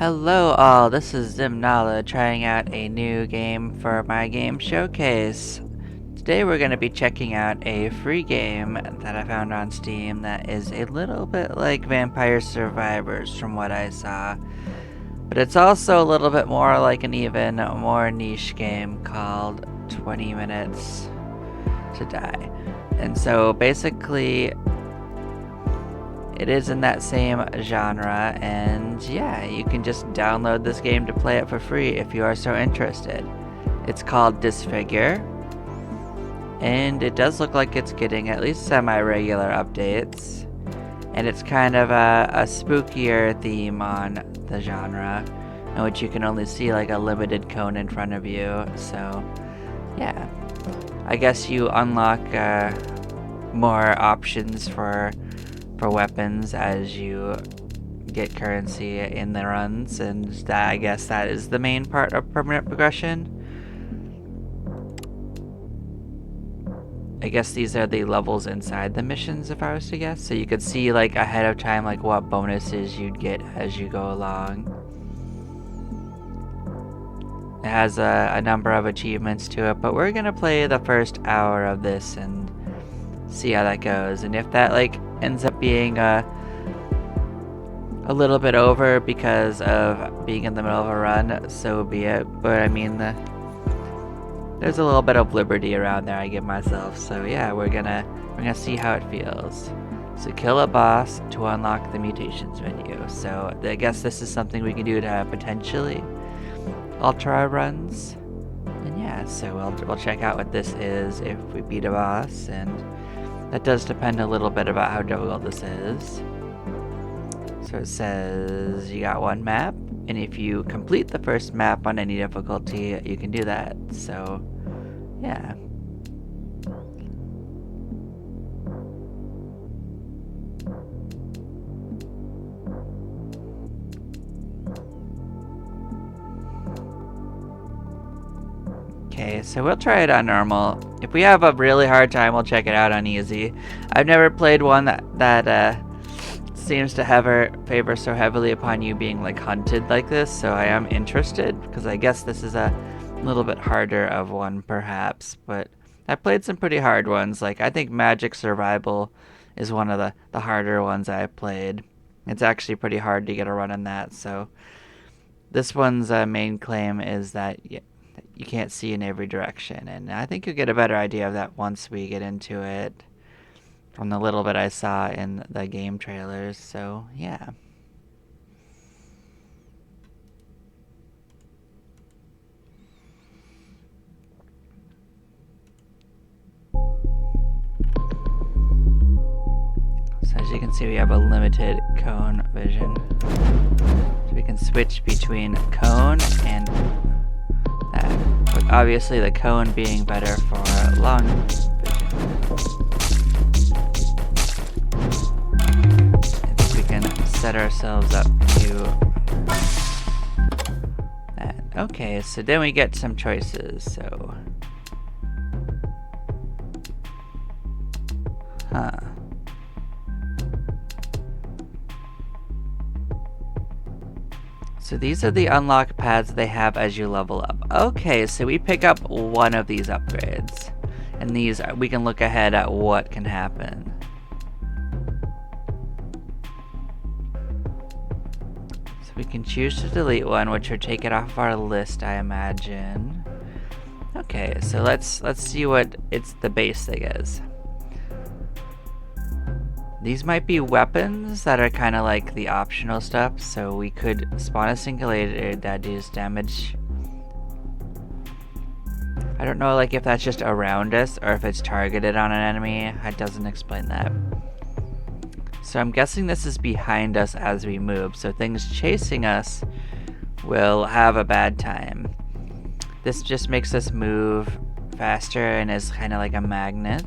Hello all, this is Zimnala trying out a new game for my game showcase. Today we're going to be checking out a free game that I found on Steam that is a little bit like Vampire Survivors from what I saw. But it's also a little bit more like an even more niche game called 20 Minutes to Die. And so basically it is in that same genre, and yeah, you can just download this game to play it for free if you are so interested. It's called Disfigure, and it does look like it's getting at least semi-regular updates. And it's kind of a spookier theme on the genre, in which you can only see like a limited cone in front of you, so yeah. I guess you unlock more options for weapons as you get currency in the runs, and that, I guess that is the main part of permanent progression. I guess these are the levels inside the missions, if I was to guess, so you could see like ahead of time like what bonuses you'd get as you go along. It has a number of achievements to it, but we're gonna play the first hour of this and see how that goes, and if that like ends up being a little bit over because of being in the middle of a run, so be it. But I mean, there's a little bit of liberty around there I give myself, so yeah, we're gonna see how it feels. So kill a boss to unlock the mutations menu. So I guess this is something we can do to potentially alter our runs. And yeah, so we'll check out what this is if we beat a boss, and that does depend a little bit about how difficult this is. So it says you got one map, and if you complete the first map on any difficulty, you can do that. So, yeah. Okay, so we'll try it on normal. If we have a really hard time, we'll check it out on easy. I've never played one that seems to favor so heavily upon you being like hunted like this, so I am interested, because I guess this is a little bit harder of one perhaps, but I've played some pretty hard ones. Like I think Magic Survival is one of the harder ones I've played. It's actually pretty hard to get a run in that, so this one's main claim is that you can't see in every direction, and I think you'll get a better idea of that once we get into it from the little bit I saw in the game trailers, so yeah. So as you can see, we have a limited cone vision. So we can switch between cone and that. But obviously the cone being better for long vision. Set ourselves up to that. Okay, so then we get some choices, so. So these are the unlock pads they have as you level up. Okay, so we pick up one of these upgrades, and these we can look ahead at what can happen. We can choose to delete one, which would take it off our list, I imagine. Okay, so let's see what the base thing is. These might be weapons that are kind of like the optional stuff, so we could spawn a singulator that deals damage. I don't know like if that's just around us or if it's targeted on an enemy. It doesn't explain that. So I'm guessing this is behind us as we move, so things chasing us will have a bad time. This just makes us move faster and is kind of like a magnet.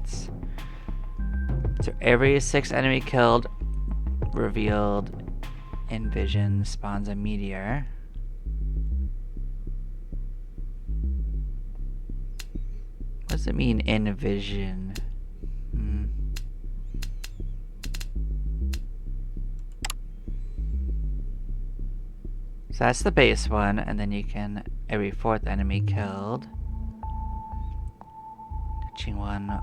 So every 6 enemy killed, revealed in vision spawns a meteor. What does it mean, in vision? So that's the base one, and then you can, every 4th enemy killed. Touching one.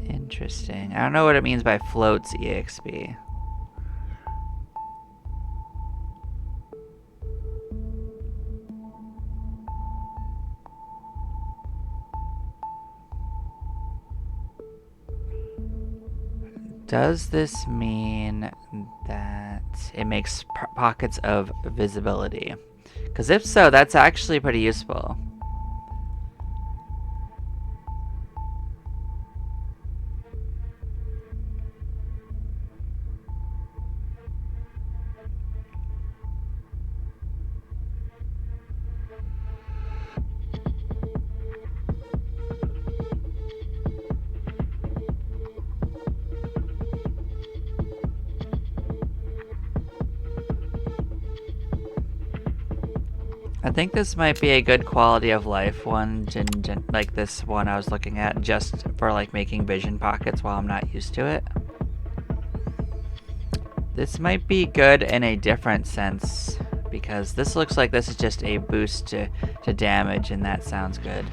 Interesting. I don't know what it means by floats EXP. Does this mean that it makes pockets of visibility? Because if so, that's actually pretty useful. I think this might be a good quality of life one, like this one I was looking at, just for like making vision pockets while I'm not used to it. This might be good in a different sense, because this looks like this is just a boost to damage, and that sounds good.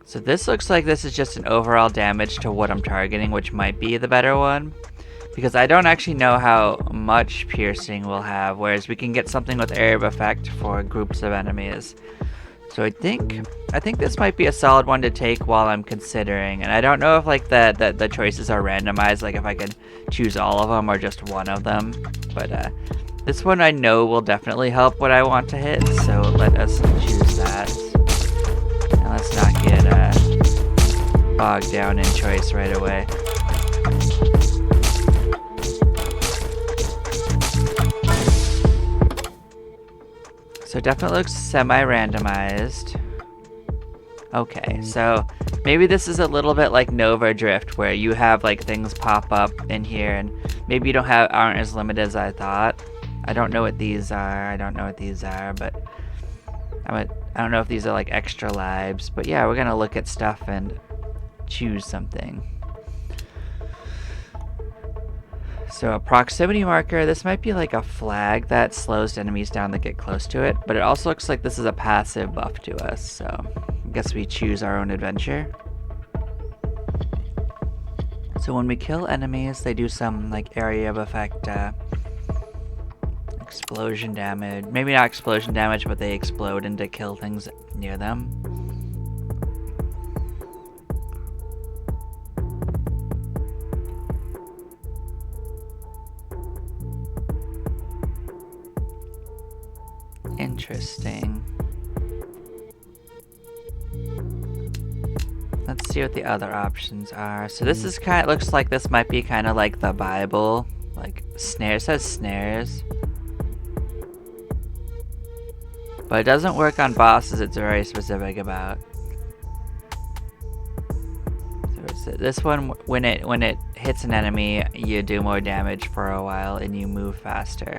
So this looks like this is just an overall damage to what I'm targeting, which might be the better one. Because I don't actually know how much piercing we'll have, whereas we can get something with area of effect for groups of enemies. So I think this might be a solid one to take while I'm considering. And I don't know if like the choices are randomized, like if I could choose all of them or just one of them. But this one I know will definitely help what I want to hit, so let us choose that. And let's not get bogged down in choice right away. So it definitely looks semi-randomized. Okay, so maybe this is a little bit like Novadrift, where you have like things pop up in here, and maybe you aren't as limited as I thought. I don't know what these are. But I don't know if these are like extra lives. But yeah, we're gonna look at stuff and choose something. So a proximity marker, this might be like a flag that slows enemies down that get close to it, but it also looks like this is a passive buff to us, so I guess we choose our own adventure. So when we kill enemies, they do some like area of effect explosion damage. Maybe not explosion damage, but they explode and to kill things near them. Interesting. Let's see what the other options are. So this is looks like this might be kind of like the Bible, like snares. It says snares, but it doesn't work on bosses. It's very specific about. So this one, when it hits an enemy, you do more damage for a while and you move faster.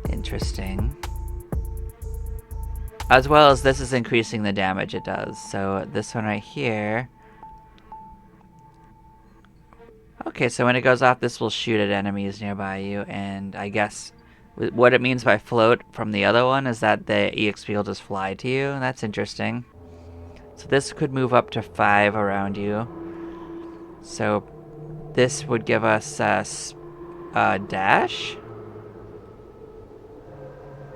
Interesting. As well as this is increasing the damage it does. So this one right here. Okay, so when it goes off, this will shoot at enemies nearby you. And I guess what it means by float from the other one is that the EXP will just fly to you. That's interesting. So this could move up to 5 around you. So this would give us a dash.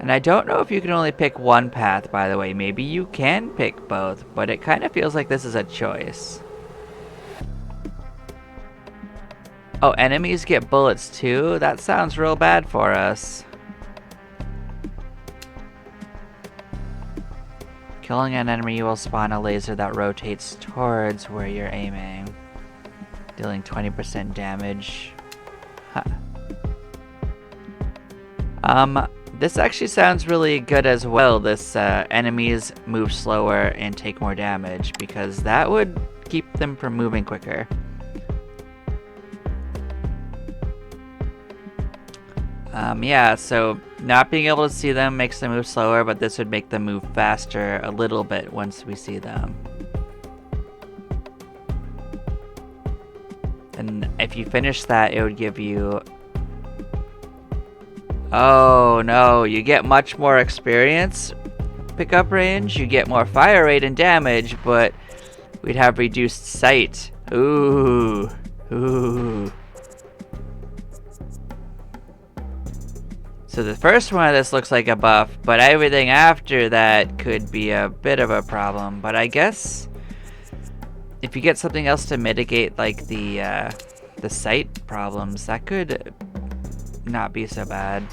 And I don't know if you can only pick one path, by the way. Maybe you can pick both, but it kind of feels like this is a choice. Oh, enemies get bullets too? That sounds real bad for us. Killing an enemy will spawn a laser that rotates towards where you're aiming, dealing 20% damage. Huh. This actually sounds really good as well. This enemies move slower and take more damage, because that would keep them from moving quicker. Yeah, so Not being able to see them makes them move slower, but this would make them move faster a little bit once we see them. And if you finish that, it would give you... Oh no, you get much more experience pickup range, you get more fire rate and damage, but we'd have reduced sight. Ooh. Ooh. So the first one of this looks like a buff, but everything after that could be a bit of a problem. But I guess if you get something else to mitigate like the sight problems, that could not be so bad.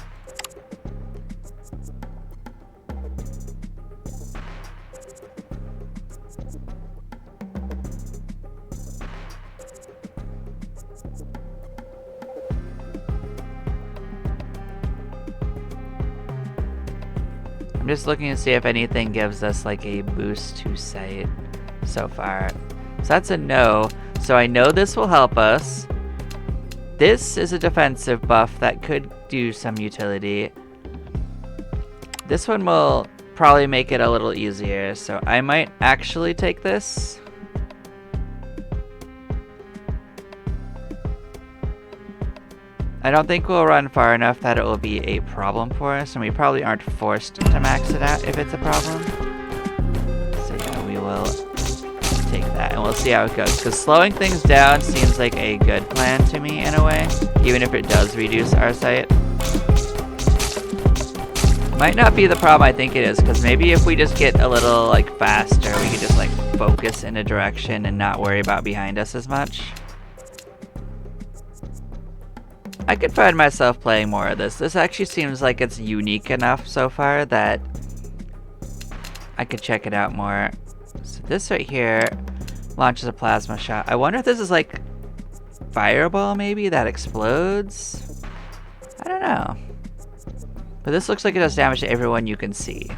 I'm just looking to see if anything gives us like a boost to sight so far. So that's a no. So I know this will help us. This is a defensive buff that could do some utility. This one will probably make it a little easier, so I might actually take this. I don't think we'll run far enough that it will be a problem for us, and we probably aren't forced to max it out if it's a problem. So yeah, we will take that, and we'll see how it goes. Because slowing things down seems like a good plan to me in a way, even if it does reduce our sight. Might not be the problem I think it is, because maybe if we just get a little like faster, we can just like focus in a direction and not worry about behind us as much. I could find myself playing more of this. This actually seems like it's unique enough so far that I could check it out more. So this right here launches a plasma shot. I wonder if this is like fireball maybe that explodes? I don't know. But this looks like it does damage to everyone you can see.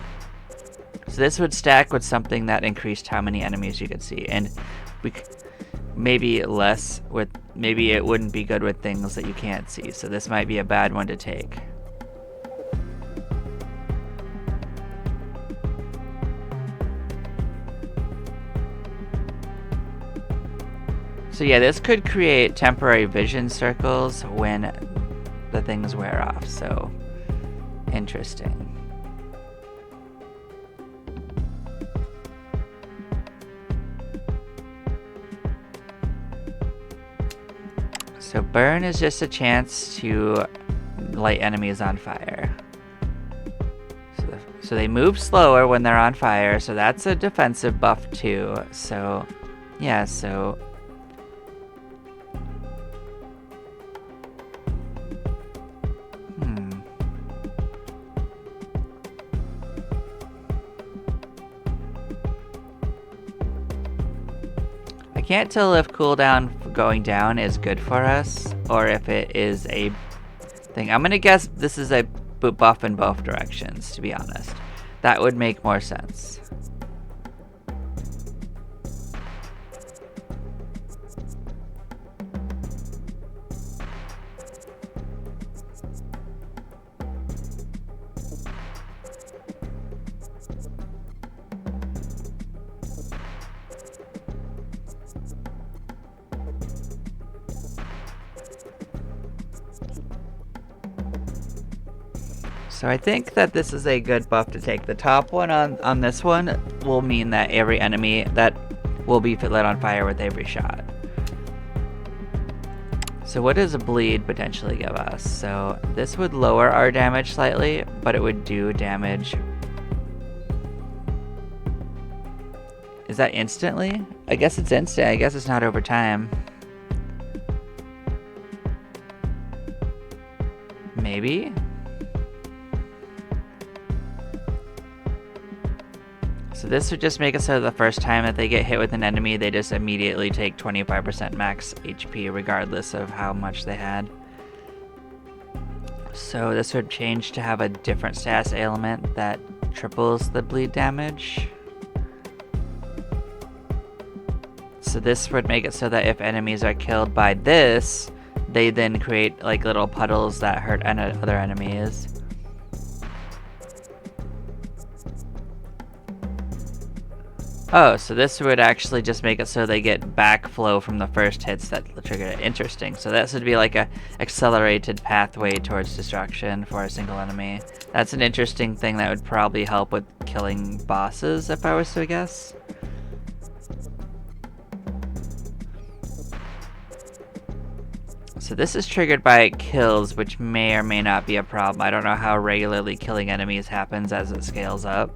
So this would stack with something that increased how many enemies you could see. And we maybe less with, maybe it wouldn't be good with things that you can't see, so this might be a bad one to take. So yeah, this could create temporary vision circles when the things wear off, so interesting. So burn is just a chance to light enemies on fire. So they move slower when they're on fire, so that's a defensive buff too. So yeah, so I can't tell if cooldown going down is good for us, or if it is a thing. I'm gonna guess this is a buff in both directions, to be honest. That would make more sense. So I think that this is a good buff to take. The top one on this one will mean that every enemy that will be lit on fire with every shot. So what does a bleed potentially give us? So this would lower our damage slightly, but it would do damage. Is that instantly? I guess it's instant. I guess it's not over time. Maybe? So this would just make it so the first time that they get hit with an enemy, they just immediately take 25% max HP regardless of how much they had. So this would change to have a different status ailment that triples the bleed damage. So this would make it so that if enemies are killed by this, they then create like little puddles that hurt other enemies. Oh, so this would actually just make it so they get backflow from the first hits that trigger it. Interesting. So this would be like a accelerated pathway towards destruction for a single enemy. That's an interesting thing that would probably help with killing bosses, if I was to guess. So this is triggered by kills, which may or may not be a problem. I don't know how regularly killing enemies happens as it scales up.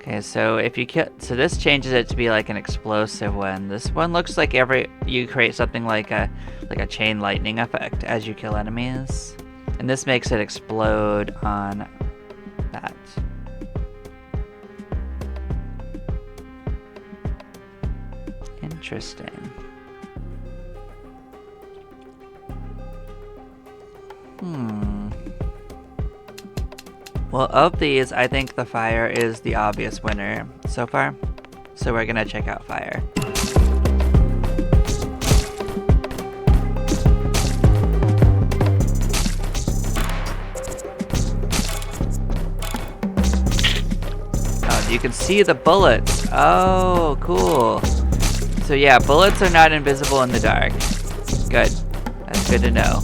Okay, so if you kill, so this changes it to be like an explosive one. This one looks like you create something like a chain lightning effect as you kill enemies, and this makes it explode on that. Interesting. Well, of these, I think the fire is the obvious winner so far. So we're gonna check out fire. Oh, you can see the bullets. Oh, cool. So yeah, bullets are not invisible in the dark. Good. That's good to know.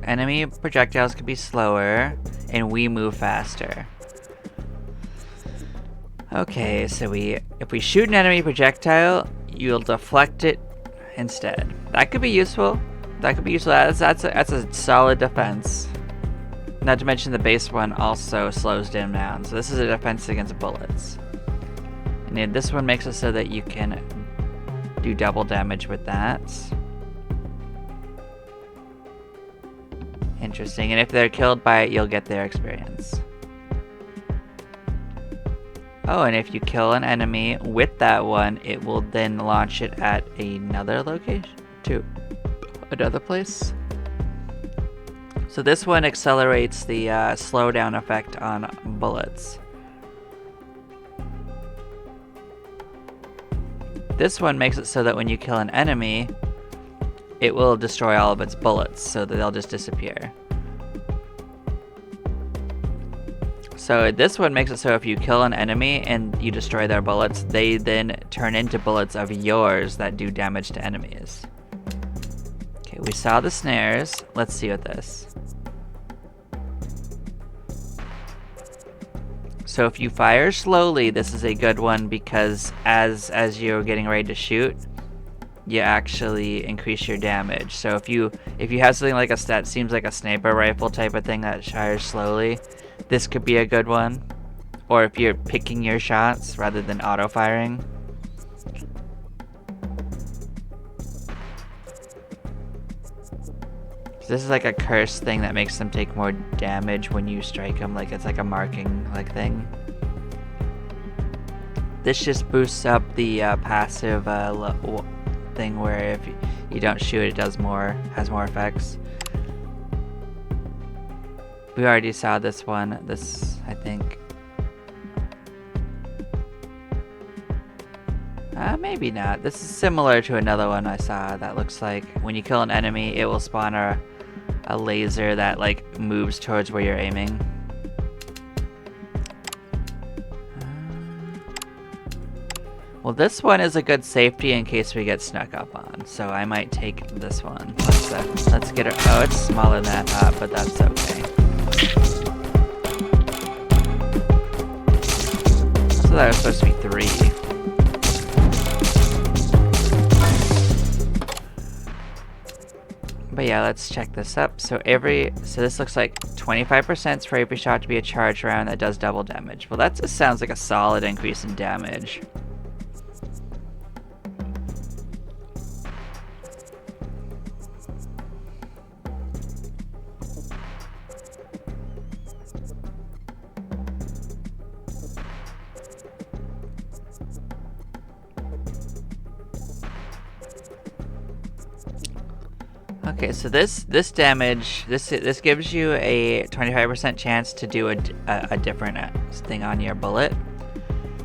Enemy projectiles can be slower, and we move faster. Okay, so if we shoot an enemy projectile, you'll deflect it instead. That could be useful. That could be useful. That's a solid defense. Not to mention the base one also slows them down. So this is a defense against bullets. And then this one makes it so that you can do double damage with that. Interesting, and if they're killed by it, you'll get their experience. Oh, and if you kill an enemy with that one, it will then launch it at another location, to another place. So this one accelerates the slowdown effect on bullets. This one makes it so that when you kill an enemy, it will destroy all of its bullets, so that they'll just disappear. So this one makes it so if you kill an enemy and you destroy their bullets, they then turn into bullets of yours that do damage to enemies. Okay, we saw the snares. Let's see with this. So if you fire slowly, this is a good one because as you're getting ready to shoot, you actually increase your damage. So if you have something like that seems like a sniper rifle type of thing that fires slowly, this could be a good one. Or if you're picking your shots rather than auto firing. So this is like a curse thing that makes them take more damage when you strike them, like it's like a marking like thing. This just boosts up the passive thing where if you don't shoot, it has more effects. We already saw this one. This, I think. Maybe not. This is similar to another one I saw that looks like when you kill an enemy, it will spawn a laser that like moves towards where you're aiming. Well, this one is a good safety in case we get snuck up on, so I might take this one. Let's get it. Oh, it's smaller than I thought, but that's okay. So that was supposed to be 3. But yeah, let's check this up. So this looks like 25% for every shot to be a charge round that does double damage. Well, that just sounds like a solid increase in damage. Okay, so this damage, this gives you a 25% chance to do a different thing on your bullet.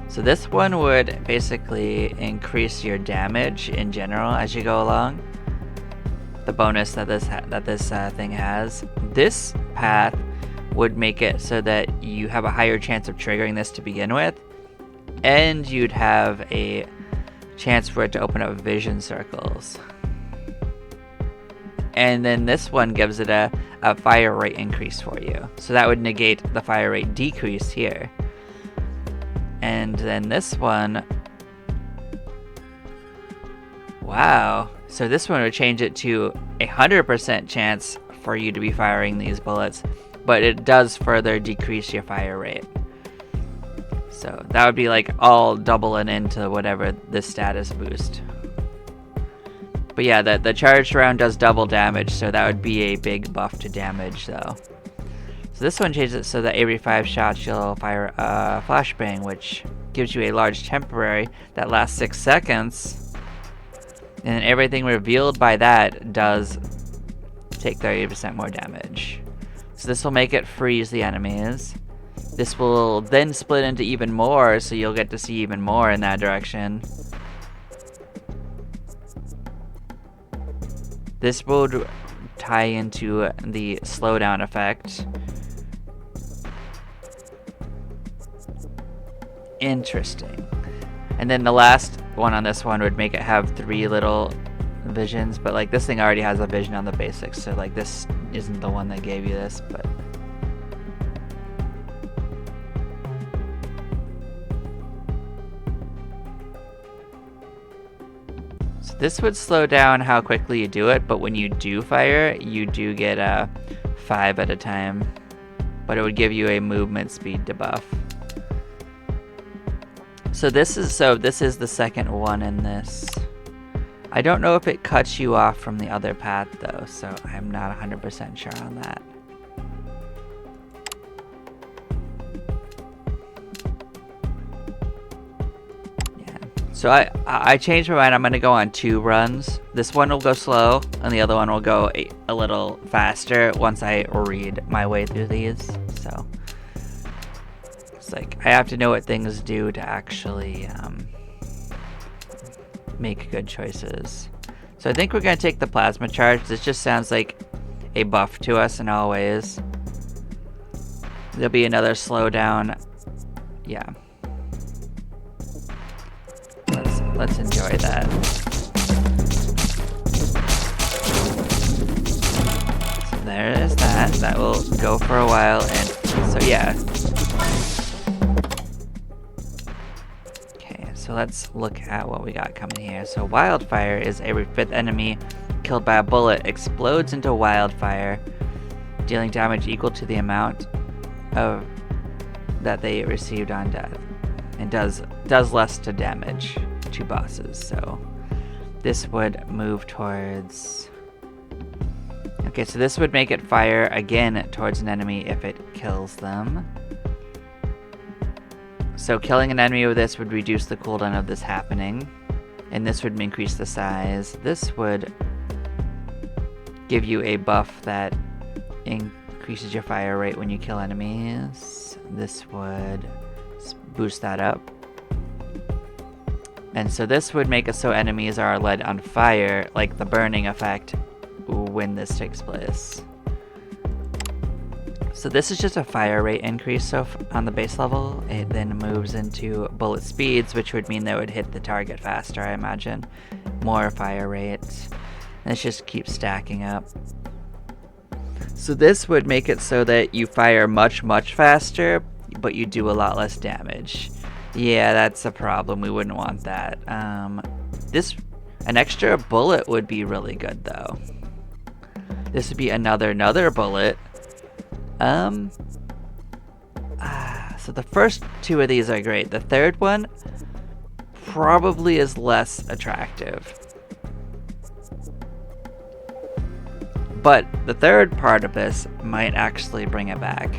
So this one would basically increase your damage in general as you go along. The bonus that this thing has. This path would make it so that you have a higher chance of triggering this to begin with, and you'd have a chance for it to open up vision circles. And then this one gives it a fire rate increase for you. So that would negate the fire rate decrease here. And then this one, wow. So this one would change it to 100% chance for you to be firing these bullets, but it does further decrease your fire rate. So that would be like all doubling into whatever this status boost. But yeah, the charged round does double damage, so that would be a big buff to damage though. So this one changes it so that every 5 shots you'll fire a flashbang, which gives you a large temporary that lasts 6 seconds. And everything revealed by that does take 30% more damage. So this will make it freeze the enemies. This will then split into even more, so you'll get to see even more in that direction. This would tie into the slowdown effect. Interesting. And then the last one on this one would make it have 3 little visions, but like this thing already has a vision on the basics, so like this isn't the one that gave you this, but so this would slow down how quickly you do it, but when you do fire, you do get a 5 at a time, but it would give you a movement speed debuff. So this is the second one in this. I don't know if it cuts you off from the other path though, so I'm not 100% sure on that. Yeah. So I changed my mind. I'm gonna go on 2 runs. This one will go slow, and the other one will go a little faster once I read my way through these. So it's like I have to know what things do to actually make good choices. So I think we're gonna take the plasma charge. This just sounds like a buff to us in all ways. There'll be another slowdown. Yeah. Let's enjoy that. So there is that. That will go for a while, and so yeah. So let's look at what we got coming here. So wildfire is every 5th enemy killed by a bullet explodes into wildfire, dealing damage equal to the amount of that they received on death, and does less to damage to bosses. So this would move towards. Okay, so this would make it fire again towards an enemy if it kills them. So killing an enemy with this would reduce the cooldown of this happening, and this would increase the size. This would give you a buff that increases your fire rate when you kill enemies. This would boost that up. And so this would make it so enemies are lit on fire, like the burning effect, when this takes place. So this is just a fire rate increase, so on the base level, it then moves into bullet speeds, which would mean they would hit the target faster, I imagine. More fire rates, and it just keeps stacking up. So this would make it so that you fire much faster, but you do a lot less damage. Yeah, that's a problem, we wouldn't want that. An extra bullet would be really good though. This would be another bullet. So the first 2 of these are great. The third one probably is less attractive. But the third part of this might actually bring it back.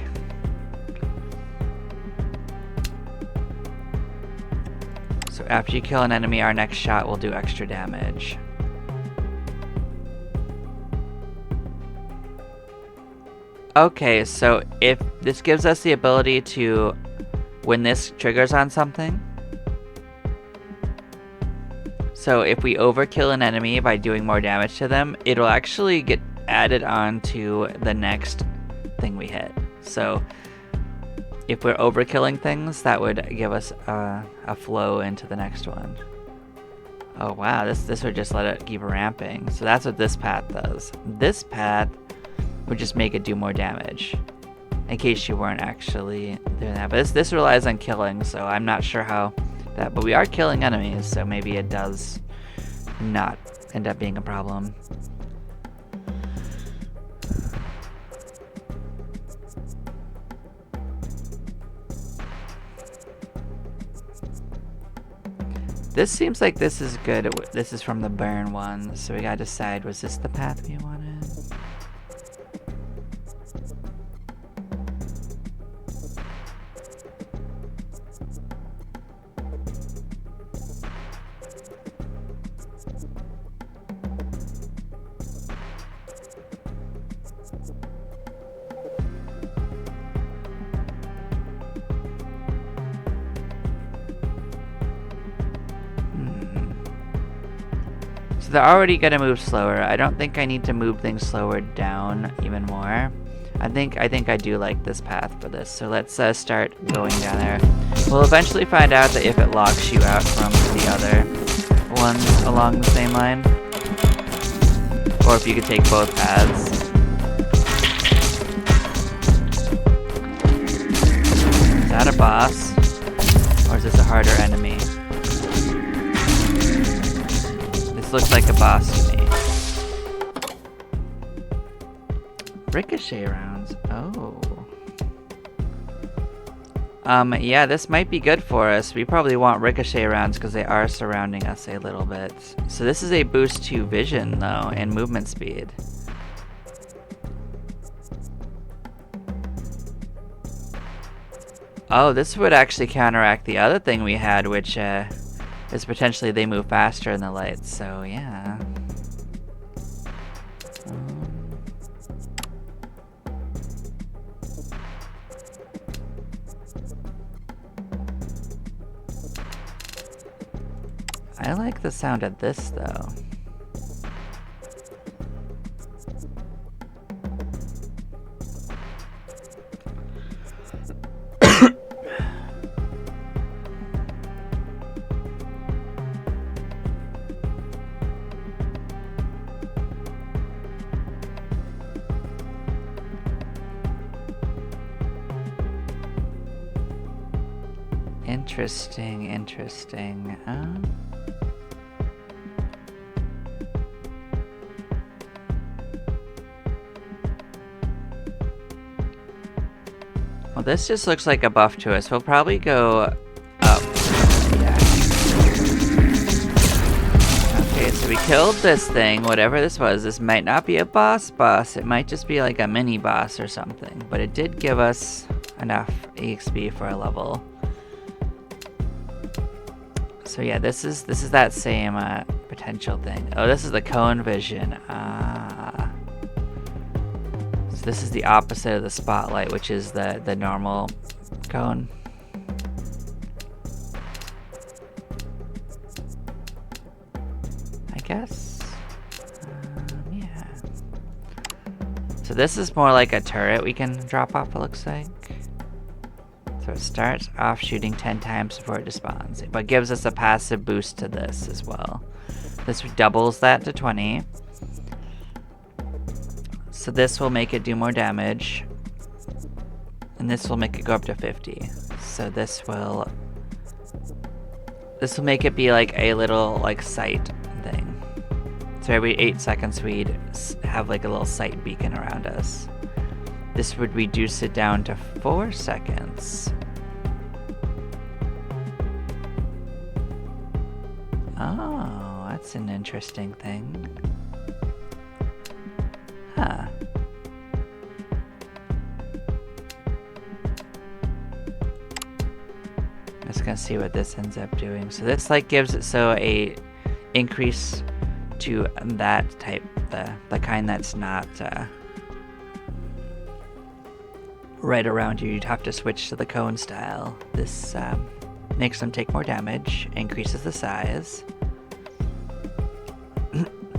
So after you kill an enemy, our next shot will do extra damage. Okay, so if this gives us the ability to, when this triggers on something, so if we overkill an enemy by doing more damage to them, it'll actually get added on to the next thing we hit. So if we're overkilling things, that would give us a flow into the next one. Oh wow, this would just let it keep ramping. So that's what this path does. This path would just make it do more damage. In case you weren't actually doing that. But this relies on killing, so I'm not sure how that, but we are killing enemies, so maybe it does not end up being a problem. This seems like this is good. This is from the burn one, so we gotta decide, was this the path we wanted? So they're already gonna move slower. I don't think I need to move things slower down even more. I think I do like this path for this. So let's start going down there. We'll eventually find out that if it locks you out from the other ones along the same line, or if you could take both paths. Is that a boss, or is this a harder enemy? This looks like a boss to me. Ricochet rounds. Oh. Yeah, this might be good for us. We probably want ricochet rounds because they are surrounding us a little bit. So this is a boost to vision, though, and movement speed. Oh, this would actually counteract the other thing we had, which is potentially they move faster in the lights, so yeah. I like the sound of this, though. Interesting, interesting. Well, this just looks like a buff to us. We'll probably go up. Yeah. Okay, so we killed this thing, whatever this was. This might not be a boss. It might just be like a mini boss or something. But it did give us enough EXP for a level. So yeah, this is that same potential thing. Oh, this is the cone vision. Ah. So this is the opposite of the spotlight, which is the normal cone. I guess. Yeah. So this is more like a turret we can drop off, it looks like. So it starts off shooting 10 times before it despawns, but gives us a passive boost to this as well. This doubles that to 20. So this will make it do more damage. And this will make it go up to 50. So this will make it be like a little like sight thing. So every 8 seconds we'd have like a little sight beacon around us. This would reduce it down to 4 seconds. Oh, that's an interesting thing. Huh. Just gonna see what this ends up doing. So this like gives it so a increase to that type, the kind that's not right around you, you'd have to switch to the cone style. This makes them take more damage, increases the size.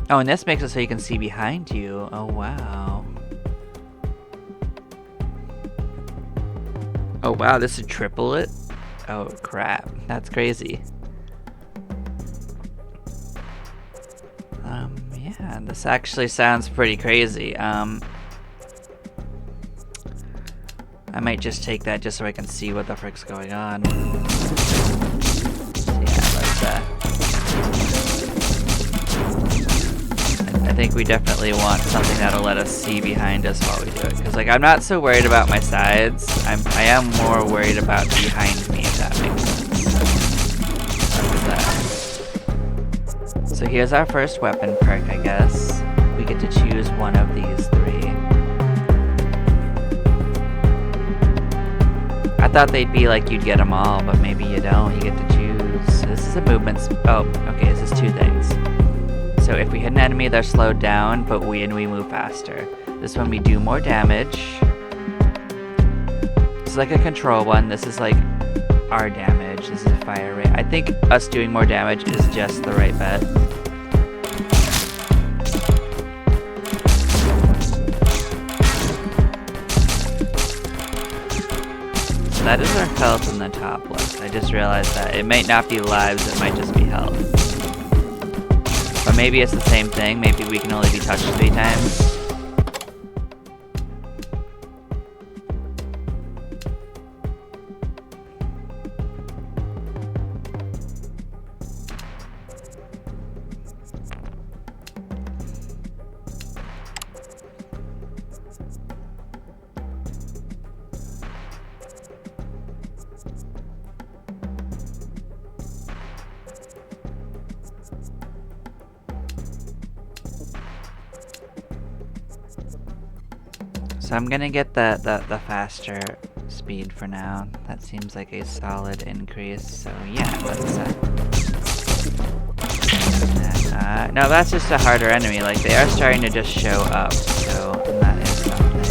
Oh, and this makes it so you can see behind you. Oh, wow. Oh, wow, this would triple it? Oh, crap. That's crazy. Yeah, this actually sounds pretty crazy. I might just take that just so I can see what the frick's going on. So yeah, let's, I think we definitely want something that'll let us see behind us while we do it. Because, like, I'm not so worried about my sides. I am more worried about behind me, if that makes sense. So here's our first weapon perk, I guess. We get to choose one of these three. I thought they'd be like you'd get them all, but maybe you don't. You get to choose. This is a movement. Oh, okay. This is two things. So if we hit an enemy, they're slowed down, but we move faster. This one we do more damage. This is like a control one. This is like our damage. This is a fire rate. I think us doing more damage is just the right bet. So that is our health in the top left. I just realized that. It might not be lives, it might just be health. Or maybe it's the same thing. Maybe we can only be touched 3 times. So I'm gonna get the faster speed for now. That seems like a solid increase. So yeah, let's no, that's just a harder enemy. Like, they are starting to just show up. So that is something.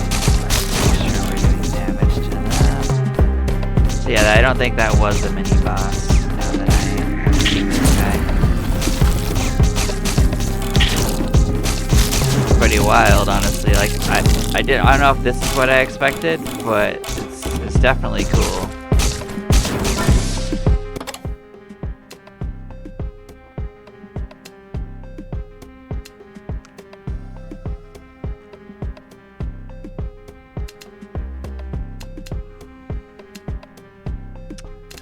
Make sure we're doing damage to them. So yeah, I don't think that was a mini boss. Now that I am seeing this guy. Pretty wild, honestly. Like, I don't know if this is what I expected, but it's definitely cool.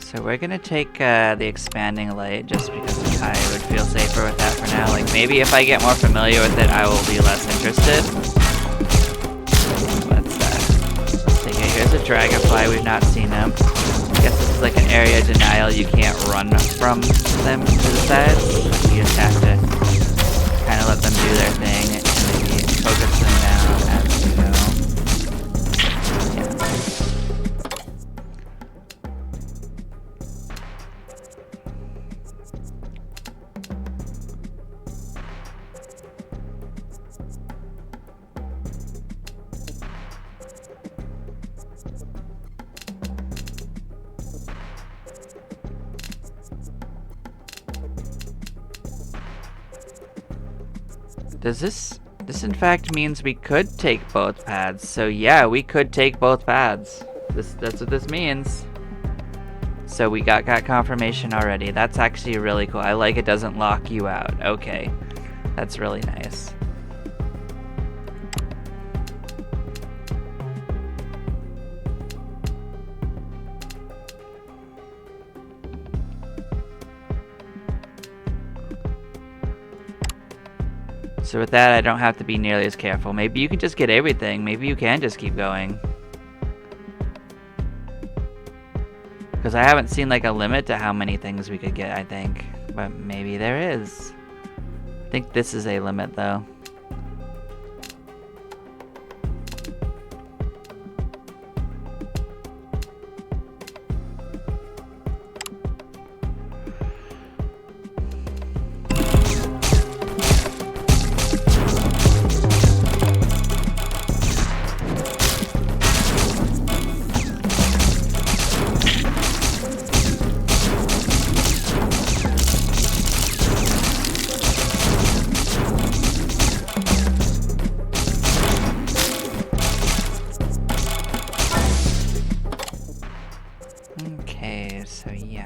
So we're gonna take the expanding light just because I would feel safer with that for now. Like, maybe if I get more familiar with it, I will be less interested. Let's take it. Here's a dragonfly. We've not seen him. I guess this is like an area denial. You can't run from them to the sides. You just have to kind of let them do their thing and maybe focus them down as you go. Does this in fact means we could take both paths? So yeah, we could take both paths. That's what this means. So we got confirmation already. That's actually really cool. I like it doesn't lock you out. Okay, that's really nice. So with that, I don't have to be nearly as careful. Maybe you can just get everything. Maybe you can just keep going. Because I haven't seen like a limit to how many things we could get, I think. But maybe there is. I think this is a limit though.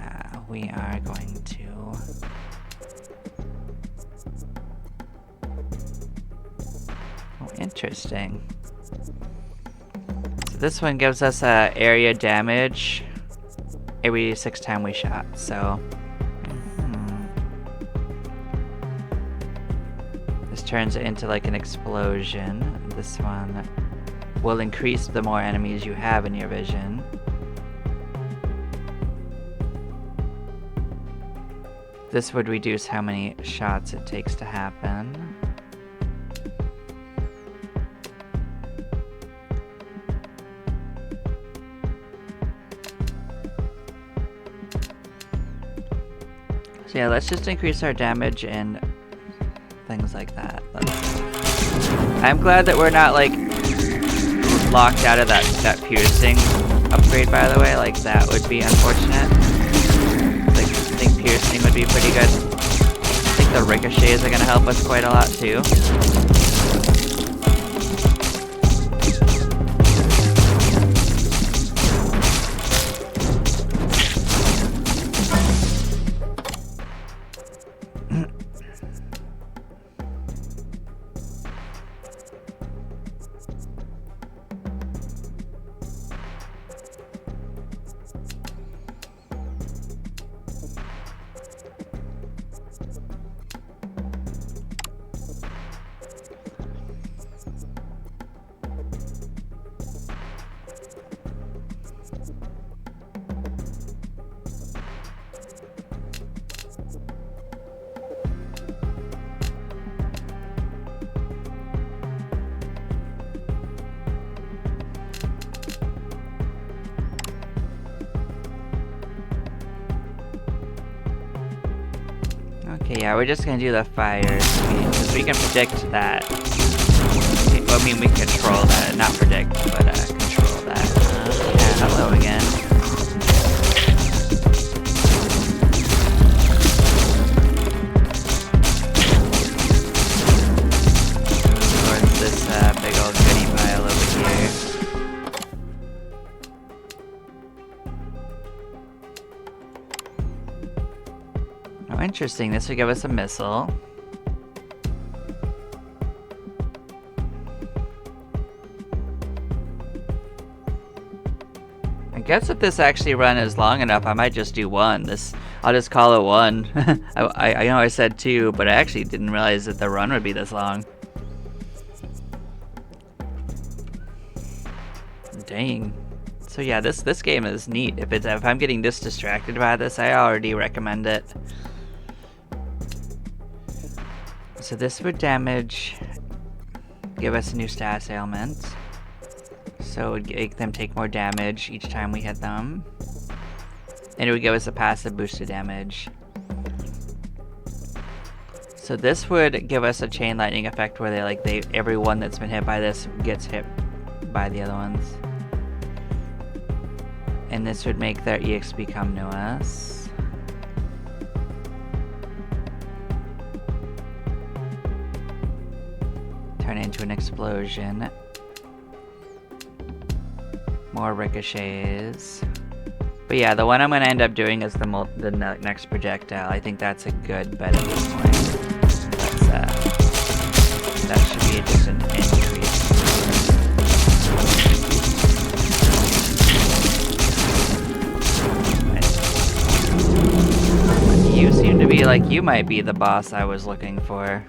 yeah, we are going to... Oh, interesting. So this one gives us area damage every 6 times we shot, so... This turns it into like an explosion. This one will increase the more enemies you have in your vision. This would reduce how many shots it takes to happen. So yeah, let's just increase our damage and things like that. I'm glad that we're not like locked out of that piercing upgrade, by the way. Like that would be unfortunate. Like, I think piercing would be pretty good. I think the ricochets are gonna help us quite a lot too. Okay, yeah, we're just gonna do the fire speed, because we can predict that. Okay, well, I mean, we control that, not predict, but control that. Yeah, hello again. Towards this big old goodie pile over here. Oh, interesting. This would give us a missile. I guess if this actually run is long enough, I might just do one. I'll just call it one. I know I said 2, but I actually didn't realize that the run would be this long. Dang. So yeah, this game is neat. If I'm getting this distracted by this, I already recommend it. So this would give us a new status ailment. So it would make them take more damage each time we hit them. And it would give us a passive boost to damage. So this would give us a chain lightning effect where everyone that's been hit by this gets hit by the other ones. And this would make their EXP come to us. Turn into an explosion. More ricochets. But yeah, the one I'm going to end up doing is the next projectile. I think that's a good bet at this point. That should be just an increase. You seem to be like you might be the boss I was looking for.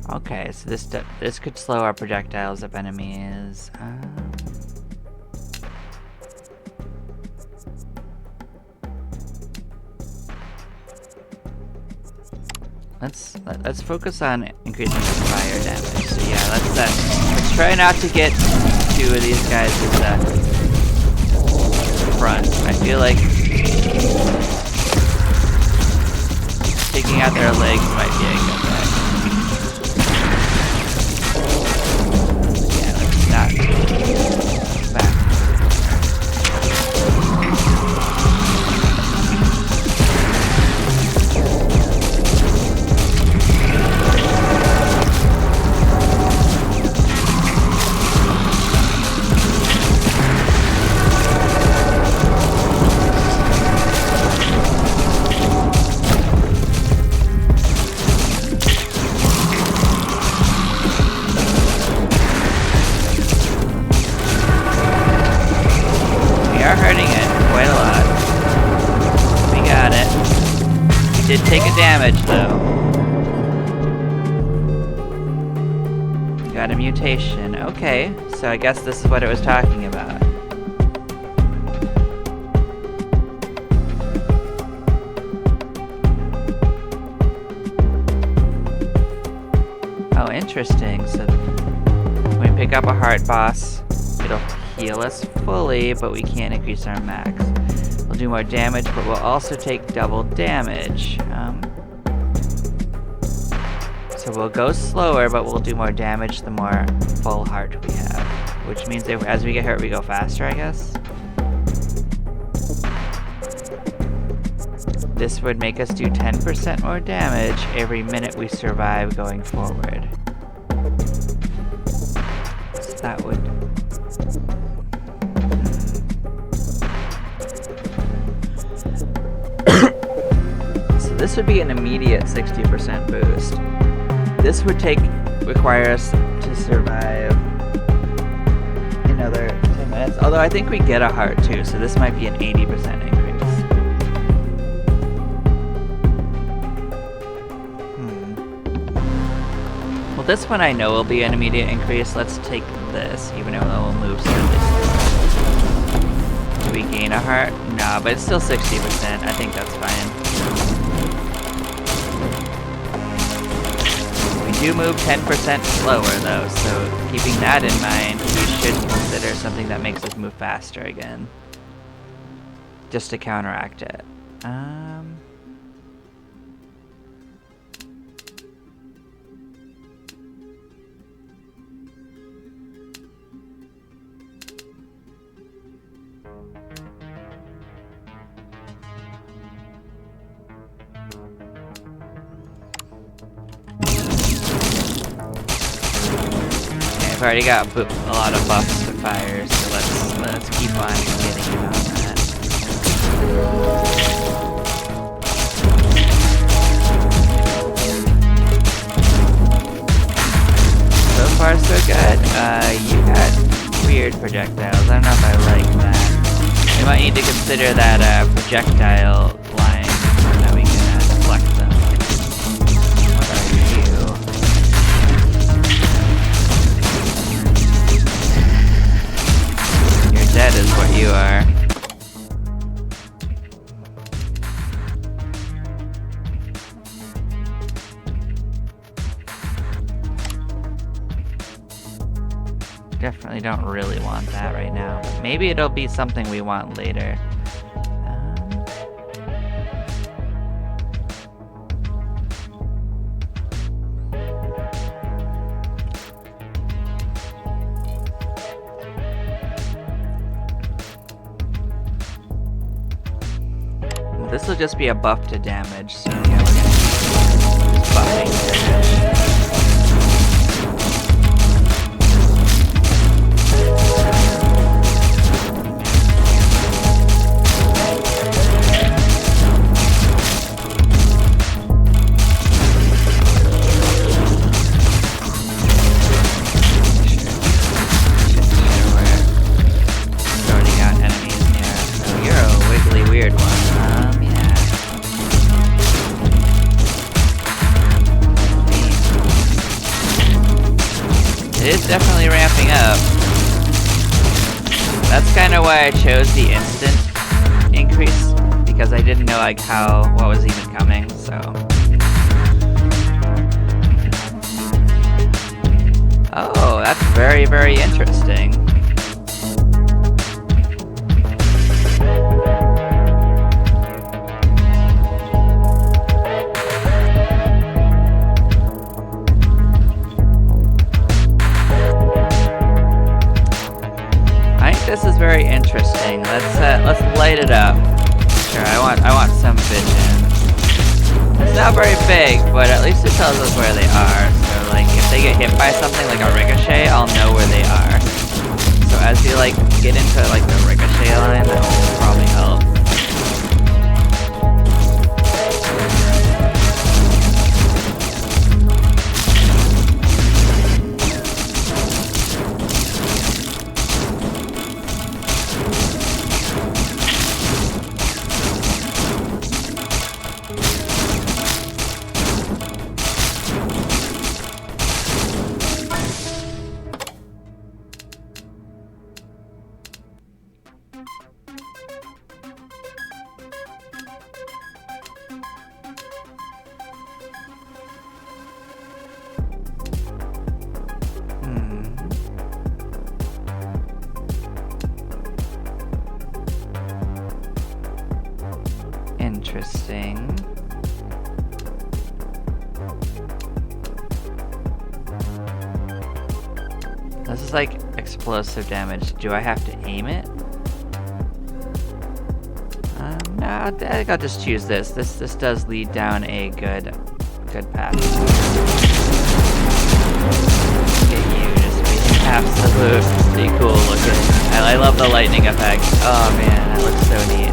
Okay, so this could slow our projectiles if enemies. Let's focus on increasing the fire damage. So yeah, let's try not to get 2 of these guys in the front. I feel like taking out their legs might be a good bet. Back. damage though. Got a mutation. Okay, so I guess this is what it was talking about. Oh, interesting. So when we pick up a heart boss, it'll heal us fully, but we can't increase our max. We'll do more damage, but we'll also take double damage. So we'll go slower, but we'll do more damage the more full heart we have. Which means if, as we get hurt, we go faster, I guess. This would make us do 10% more damage every minute we survive going forward. So that would... So this would be an immediate 60% boost. This would require us to survive another 10 minutes. Although I think we get a heart too, so this might be an 80% increase. Well, this one I know will be an immediate increase. Let's take this, even though it will move slowly. Do we gain a heart? No, but it's still 60%. I think that's fine. We do move 10% slower though, so keeping that in mind, we should consider something that makes us move faster again. Just to counteract it. I've already got a lot of buffs to fire, so let's keep on getting it on that. So far so good. You got weird projectiles. I don't know if I like that. We might need to consider that projectile line so that we can deflect them. What are you? Dead is what you are. Definitely don't really want that right now, but maybe it'll be something we want later. This will just be a buff to damage, so yeah, we're gonna just buffing damage. Sorting out enemies here. So you're a wiggly weird one. It is definitely ramping up. That's kind of why I chose the instant increase, because I didn't know like what was even coming, so. Oh, that's very, very interesting. This is very interesting. Let's light it up. Sure, I want some vision. It's not very big, but at least it tells us where they are. So like if they get hit by something like a ricochet, I'll know where they are. So as you like get into like the ricochet line, that will probably help. This is like explosive damage. Do I have to aim it? No, I think I'll just choose this. This does lead down a good path. Look at you, just being absolutely cool looking. I love the lightning effect. Oh man, that looks so neat.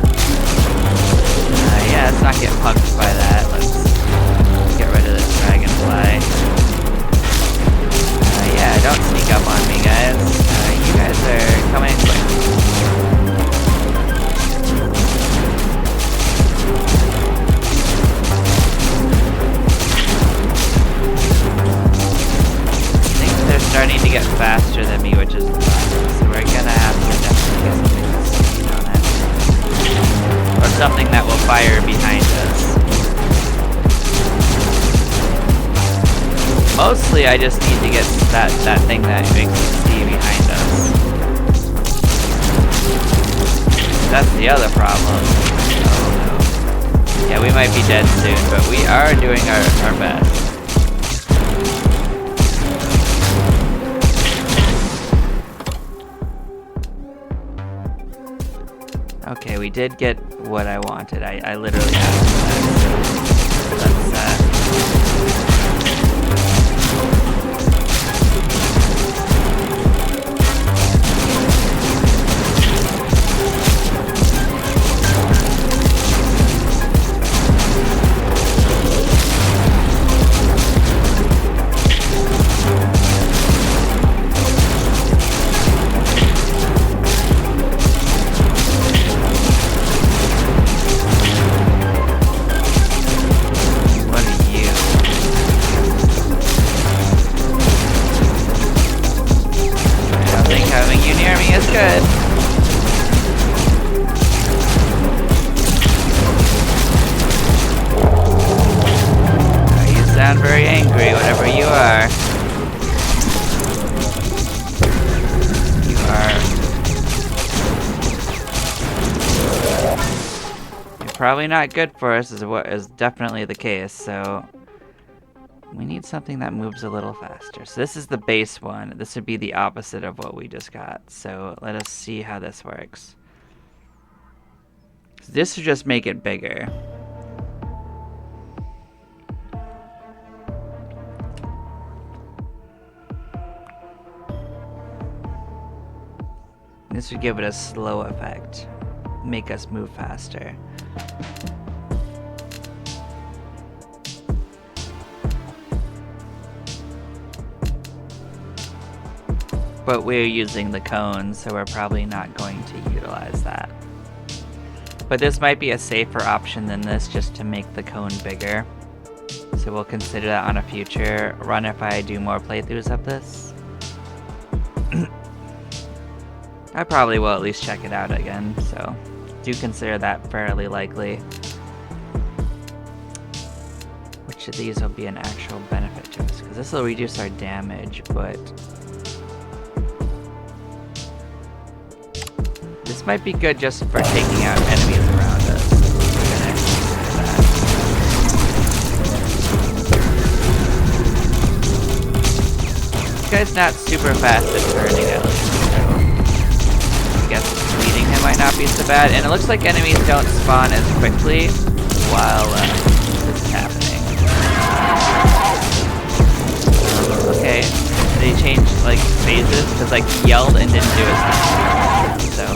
Yeah, let's not get punked by that. Let's get rid of this dragonfly. Yeah, don't sneak up on me, guys. You guys are coming quick. Starting to get faster than me, which is fun. So we're gonna have to definitely get something with speed on it. Or something that will fire behind us. Mostly I just need to get that thing that makes us see behind us. That's the other problem. Oh no. Yeah, we might be dead soon, but we are doing our best. Okay, we did get what I wanted. I literally have that. Good. You sound very angry, whatever you are. You are. You're probably not good for us, is what is definitely the case, so we need something that moves a little faster. So this is the base one. This would be the opposite of what we just got. So let us see how this works. So this would just make it bigger. This would give it a slow effect. Make us move faster. But we're using the cone, so we're probably not going to utilize that. But this might be a safer option than this, just to make the cone bigger. So we'll consider that on a future run if I do more playthroughs of this. I probably will at least check it out again, so do consider that fairly likely. Which of these will be an actual benefit to us? Because this will reduce our damage, but this might be good just for taking out enemies around us. We're gonna consider that. This guy's not super fast at turning at least, so I guess leading him might not be so bad. And it looks like enemies don't spawn as quickly while this is happening. Okay, they changed like phases because like he yelled and didn't do his thing. So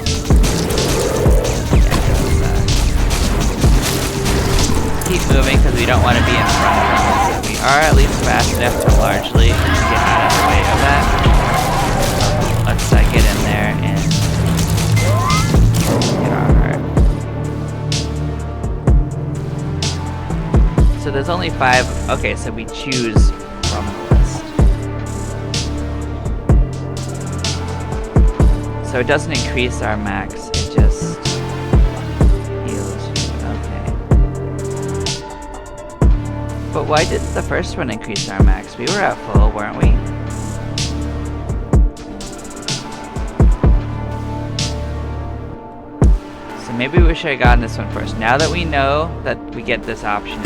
keep moving because we don't want to be in front of them. We are at least fast enough to largely get out of the way of that. Let's get in there and get our heart. So there's only 5. Okay, so we choose from the list. So it doesn't increase our max, it just heals you. Okay. But why didn't the first one increase our max? We were at full, weren't we? So maybe we should have gotten this one first. Now that we know that we get this option.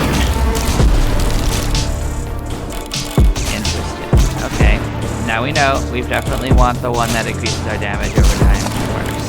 Interesting. Okay. Now we know. We definitely want the one that increases our damage over time first.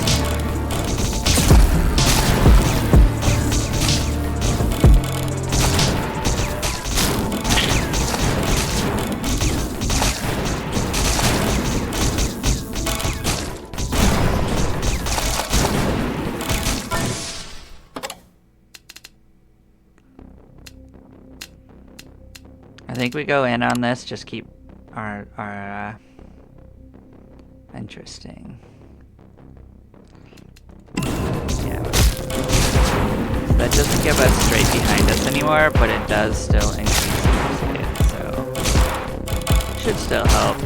I think we go in on this, just keep our interesting. Yeah. That doesn't give us straight behind us anymore, but it does still increase our speed, so should still help.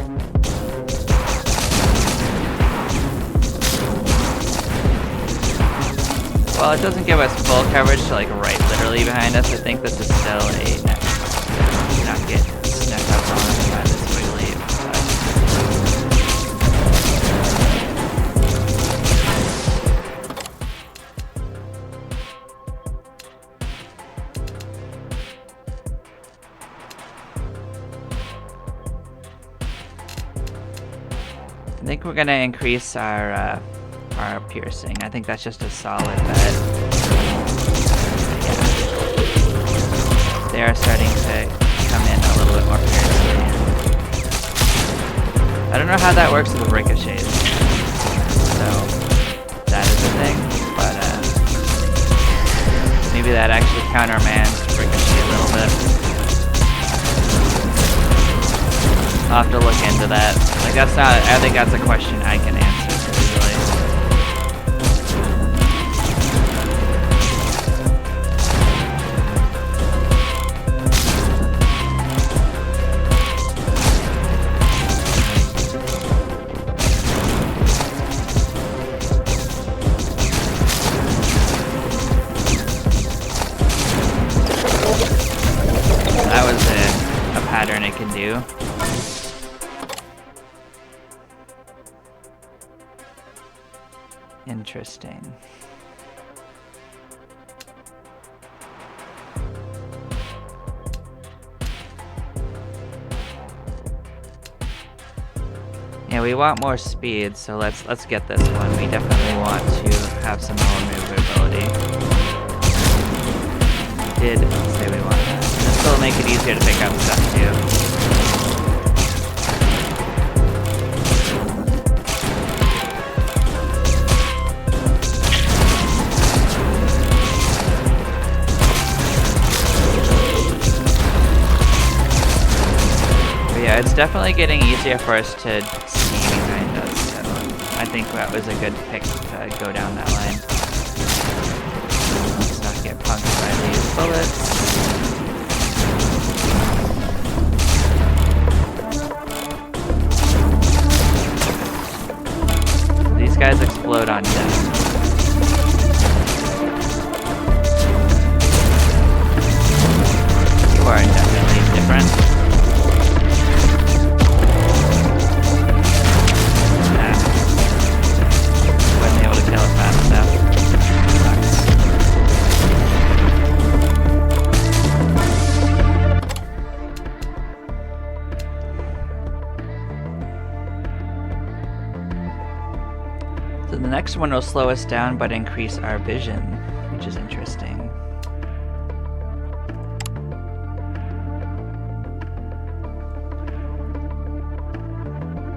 While it doesn't give us full coverage to like right literally behind us, I think this is still a net. Not get snuck up on us by this wiggly. I think we're gonna increase our piercing. I think that's just a solid bet. Yeah. They are starting to come in a little bit more piercing. I don't know how that works with the ricochets. So that is a thing, but maybe that actually countermands ricochet a little bit. I'll have to look into that. Like that's not, I think that's a question I can answer easily. That was a pattern it can do. Interesting. Yeah, we want more speed, so let's get this one. We definitely want to have some more maneuverability. We did say we want that. This will make it easier to pick up stuff too. Yeah, it's definitely getting easier for us to see behind us, so I think that was a good pick to go down that line. Let's not get punked by these bullets. These guys explode on death. You are definitely different. So the next one will slow us down but increase our vision, which is interesting.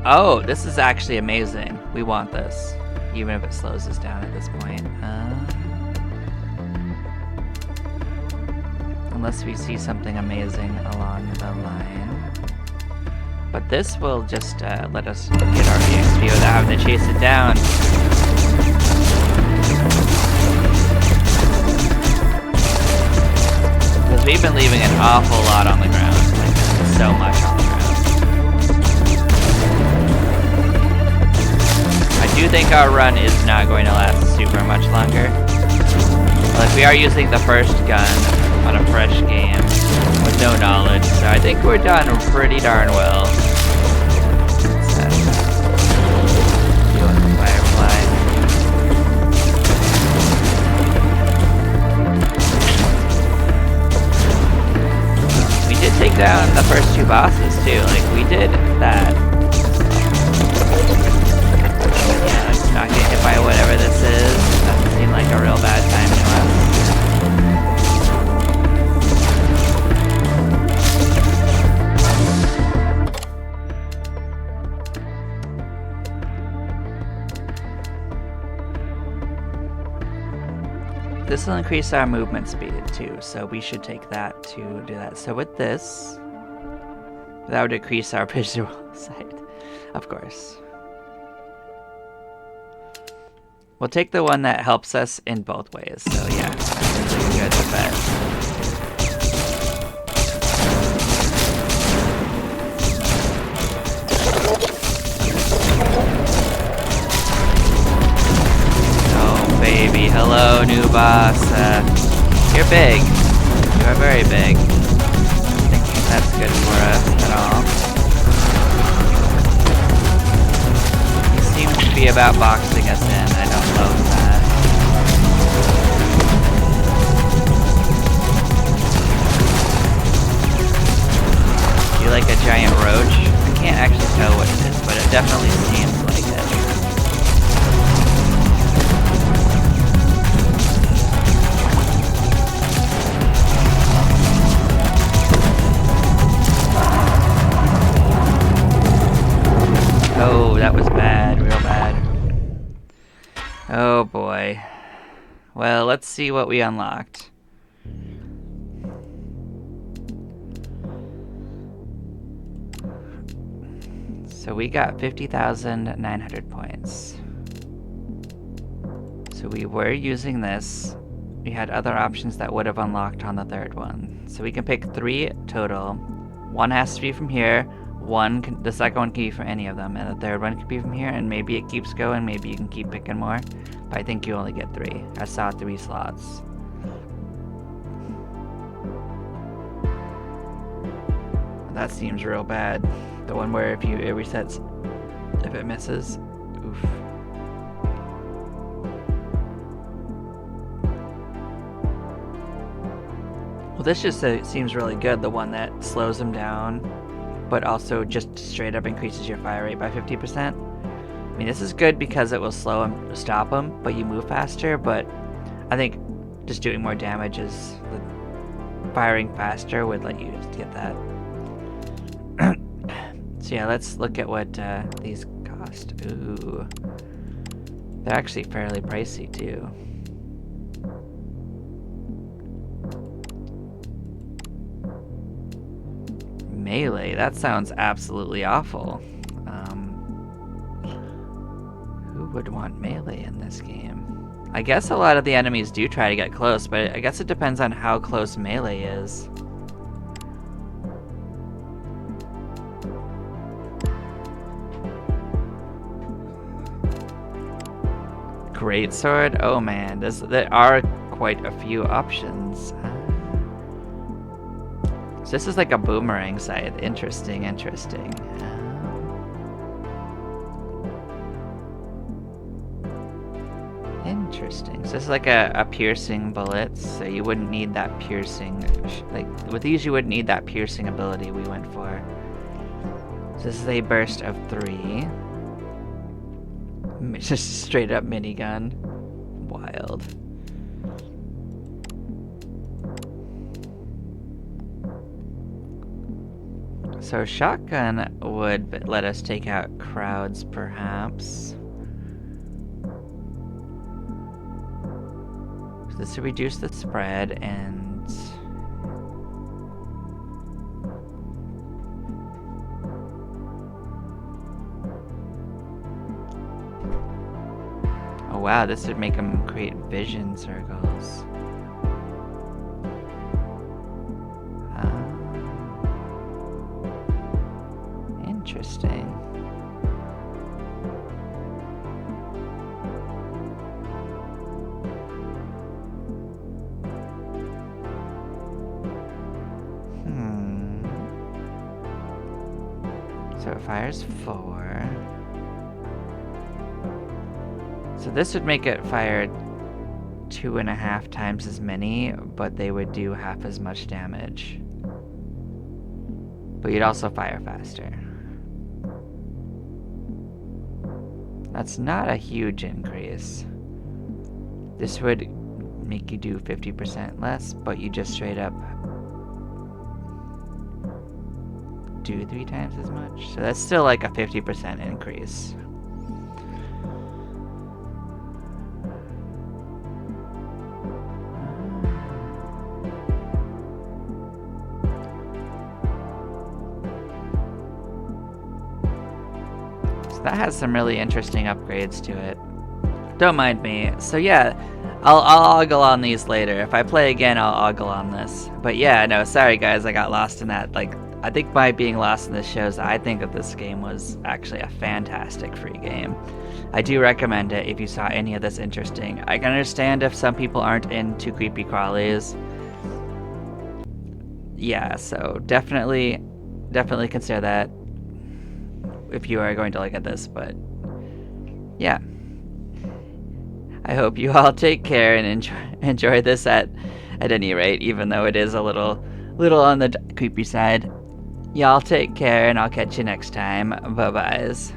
Oh, this is actually amazing. We want this, even if it slows us down at this point. Unless we see something amazing along the line. But this will just let us get our EXP without having to chase it down. Because we've been leaving an awful lot on the ground. Like, so much on the ground. I do think our run is not going to last super much longer. Like, we are using the first gun on a fresh game with no knowledge, so I think we're done pretty darn well. Firefly. We did take down the first two bosses too, like we did that. Yeah, let's not get hit by whatever this is. Doesn't seem like a real bad time to us. This will increase our movement speed too, so we should take that to do that. So with this, that would decrease our visual sight, of course. We'll take the one that helps us in both ways, so yeah, you guys are best. Oh baby, hello new boss. You're big. You are very big. I think that's good for us at all. He seems to be about boxing us in. I don't love that. You like a giant roach? I can't actually tell what it is, but it definitely seems like it. Oh, that was bad, real bad. Oh boy. Well, let's see what we unlocked. So we got 50,900 points. So we were using this. We had other options that would have unlocked on the third one. So we can pick 3 total. One has to be from here. The second one can be from any of them, and the third one can be from here, and maybe it keeps going, maybe you can keep picking more. But I think you only get 3. I saw 3 slots. That seems real bad. The one where if it resets, if it misses, oof. Well, this just seems really good, the one that slows them down, but also just straight up increases your fire rate by 50%. I mean, this is good because it will slow them, stop them, but you move faster, but I think just doing more damage is, firing faster would let you just get that. So yeah, let's look at what these cost. Ooh. They're actually fairly pricey too. Melee, that sounds absolutely awful. Who would want melee in this game? I guess a lot of the enemies do try to get close, but I guess it depends on how close melee is. Greatsword? Oh man, there are quite a few options. So this is like a boomerang scythe. Interesting, interesting. Interesting. So this is like a piercing bullet, so you wouldn't need that piercing. Like, with these you wouldn't need that piercing ability we went for. So this is a burst of 3. Just straight up minigun. Wild. So shotgun would let us take out crowds, perhaps. So this would reduce the spread and... Oh wow, this would make them create vision circles. Interesting. So it fires 4. So this would make it fire 2.5 times as many, but they would do half as much damage. But you'd also fire faster. That's not a huge increase. This would make you do 50% less, but you just straight up do 3 times as much. So that's still like a 50% increase. So that has some really interesting upgrades to it. Don't mind me. So yeah, I'll ogle on these later. If I play again, I'll ogle on this. But yeah, no, sorry guys, I got lost in that. Like, I think my being lost in this shows I think that this game was actually a fantastic free game. I do recommend it if you saw any of this interesting. I can understand if some people aren't into creepy crawlies. Yeah, so definitely consider that if you are going to look at this, but yeah. I hope you all take care and enjoy this at any rate, even though it is a little on the creepy side. Y'all take care, and I'll catch you next time. Bye-byes.